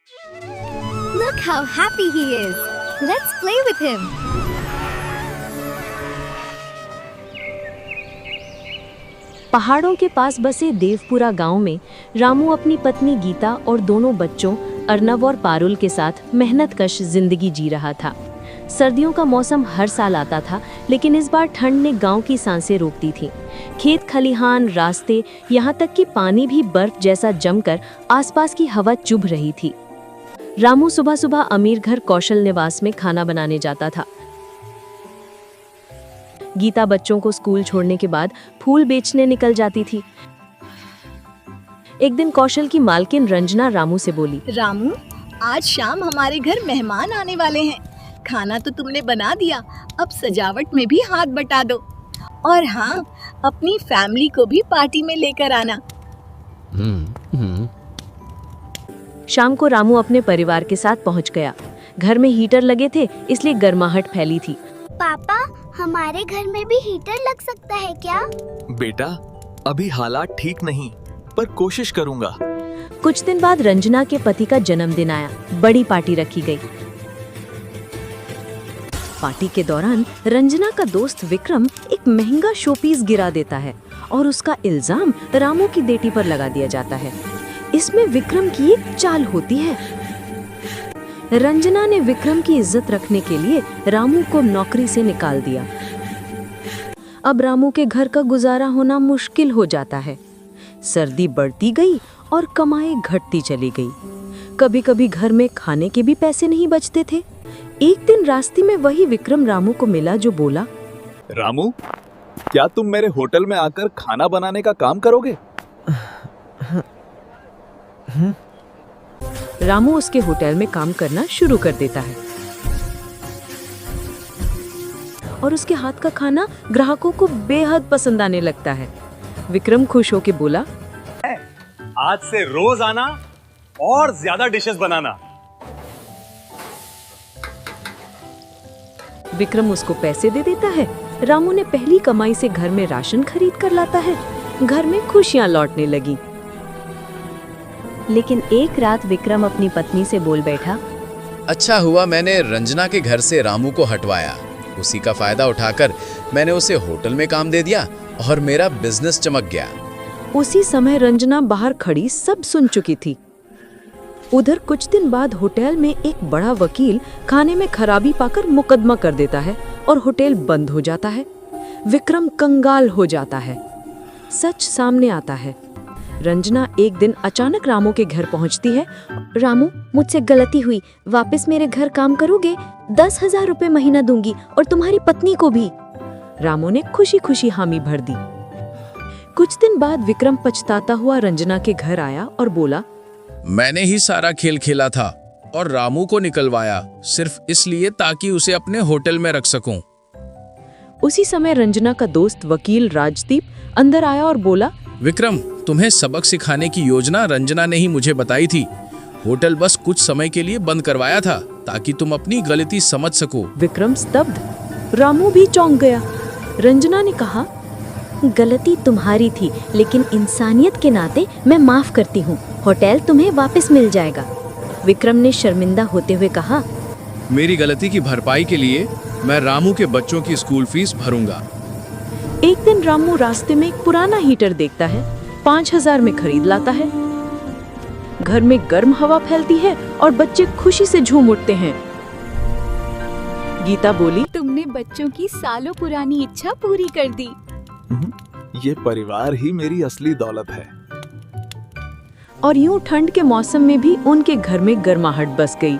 Look how happy he is. Let's play with him. पहाड़ों के पास बसे देवपुरा गांव में रामू अपनी पत्नी गीता और दोनों बच्चों अर्नव और पारुल के साथ मेहनतकश जिंदगी जी रहा था। सर्दियों का मौसम हर साल आता था, लेकिन इस बार ठंड ने गांव की सांसें रोक दी थी। खेत खलिहान, रास्ते, यहाँ तक कि पानी भी बर्फ जैसा जमकर आसपास की हवा चुभ रही थी। रामू सुबह सुबह अमीर घर कौशल निवास में खाना बनाने जाता था। गीता बच्चों को स्कूल छोड़ने के बाद फूल बेचने निकल जाती थी। एक दिन कौशल की मालकिन रंजना रामू से बोली, रामू, आज शाम हमारे घर मेहमान आने वाले हैं। खाना तो तुमने बना दिया, अब सजावट में भी हाथ बटा दो। और हाँ, अपनी फैमिली को भी पार्टी में लेकर आना। शाम को रामू अपने परिवार के साथ पहुंच गया। घर में हीटर लगे थे, इसलिए गर्माहट फैली थी। पापा, हमारे घर में भी हीटर लग सकता है क्या? बेटा, अभी हालात ठीक नहीं, पर कोशिश करूंगा। कुछ दिन बाद रंजना के पति का जन्मदिन आया। बड़ी पार्टी रखी गई। पार्टी के दौरान रंजना का दोस्त विक्रम एक महंगा शोपीस गिरा देता है और उसका इल्जाम रामू की बेटी पर लगा दिया जाता है। इसमें विक्रम की एक चाल होती है। रंजना ने विक्रम की इज्जत रखने के लिए रामू को नौकरी से निकाल दिया। अब रामू के घर का गुजारा होना मुश्किल हो जाता है। सर्दी बढ़ती गई और कमाई घटती चली गई। कभी कभी घर में खाने के भी पैसे नहीं बचते थे। एक दिन रास्ते में वही विक्रम रामू को मिला जो बोला, रामू, क्या तुम मेरे होटल में आकर खाना बनाने का काम करोगे? रामू उसके होटल में काम करना शुरू कर देता है और उसके हाथ का खाना ग्राहकों को बेहद पसंद आने लगता है। विक्रम खुश होकर बोला, आज से रोज आना और ज्यादा डिशेस बनाना। विक्रम उसको पैसे दे देता है। रामू ने पहली कमाई से घर में राशन खरीद कर लाता है। घर में खुशियां लौटने लगी। लेकिन एक रात विक्रम अपनी पत्नी से बोल बैठा, अच्छा हुआ मैंने रंजना के घर से रामू को हटवाया। उसी का फायदा उठाकर मैंने उसे होटल में काम दे दिया और मेरा बिजनेस चमक गया। उसी समय रंजना बाहर खड़ी सब सुन चुकी थी। उधर कुछ दिन बाद होटल में एक बड़ा वकील खाने में खराबी पाकर मुकदमा कर देता है और होटल बंद हो जाता है। विक्रम कंगाल हो जाता है। सच सामने आता है। रंजना एक दिन अचानक रामू के घर पहुंचती है। रामू, मुझसे गलती हुई, वापस मेरे घर काम करोगे? 10,000 रुपए महीना दूंगी और तुम्हारी पत्नी को भी। रामू ने खुशी खुशी हामी भर दी। कुछ दिन बाद विक्रम पछताता हुआ रंजना के घर आया और बोला, मैंने ही सारा खेल खेला था और रामू को निकलवाया सिर्फ इसलिए ताकि उसे अपने होटल में रख सकूं। उसी समय रंजना का दोस्त वकील राजदीप अंदर आया और बोला, विक्रम, तुम्हें सबक सिखाने की योजना रंजना ने ही मुझे बताई थी। होटल बस कुछ समय के लिए बंद करवाया था ताकि तुम अपनी गलती समझ सको। विक्रम स्तब्ध। रामू भी चौंक गया। रंजना ने कहा, गलती तुम्हारी थी, लेकिन इंसानियत के नाते मैं माफ करती हूँ। होटल तुम्हें वापस मिल जाएगा। विक्रम ने शर्मिंदा होते हुए कहा, मेरी गलती की भरपाई के लिए मैं रामू के बच्चों की स्कूल फीस भरूंगा। एक दिन रामू रास्ते में एक पुराना हीटर देखता है। 5,000 में खरीद लाता है। घर में गर्म हवा फैलती है और बच्चे खुशी से झूम उठते हैं। गीता बोली, तुमने बच्चों की सालों पुरानी इच्छा पूरी कर दी। ये परिवार ही मेरी असली दौलत है। और यूं ठंड के मौसम में भी उनके घर में गर्माहट बस गई।